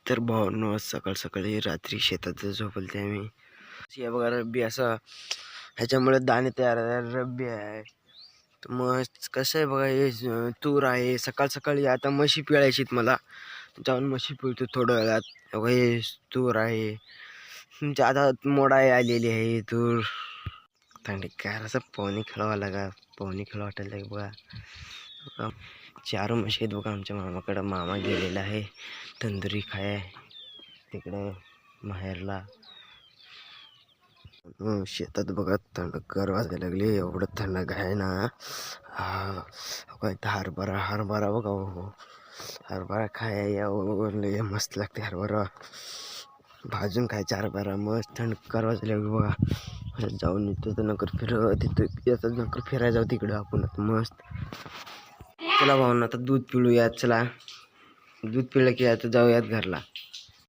तर भावांनो, सकाळ सकाळी रात्री शेतात झोपलते आम्ही. हे बघा रब्बी असं ह्याच्यामुळे दाणे तयार रब्बी आहे. तर मग कसं आहे बघा, हे तूर आहे. सकाळ सकाळी आता म्हशी पिळायचीत मला, जाऊन म्हशी पिळतो थोड्या वेळात. बघा हे तूर आहे, आता मोडाय आलेली आहे तूर. थंडी काय असं पोहणी खेळावा लागा, पोहणी खेळ वाटायला बघा. चार म्हशी आहेत बघा आमच्या मामाकडं. मामा गेलेला आहे तंदुरी खाय तिकडे माहेरला. शेतात बघा थंडगार वाजायला लागली, एवढं थंड आहे ना. इथं हरभरा हरभरा बघा. हो, हरभरा लय मस्त लागते हरभरा. भाजून खायचा हरभरा मस्त थंडगार वाजायला लागली बघा. जाऊन येतो तर नकर तिथं नकर फिरायला जाऊ तिकडं आपण आता मस्त. चला भाऊन आता दूध पिळूयात. चला दूध पिळलं की आता जाऊयात घरला.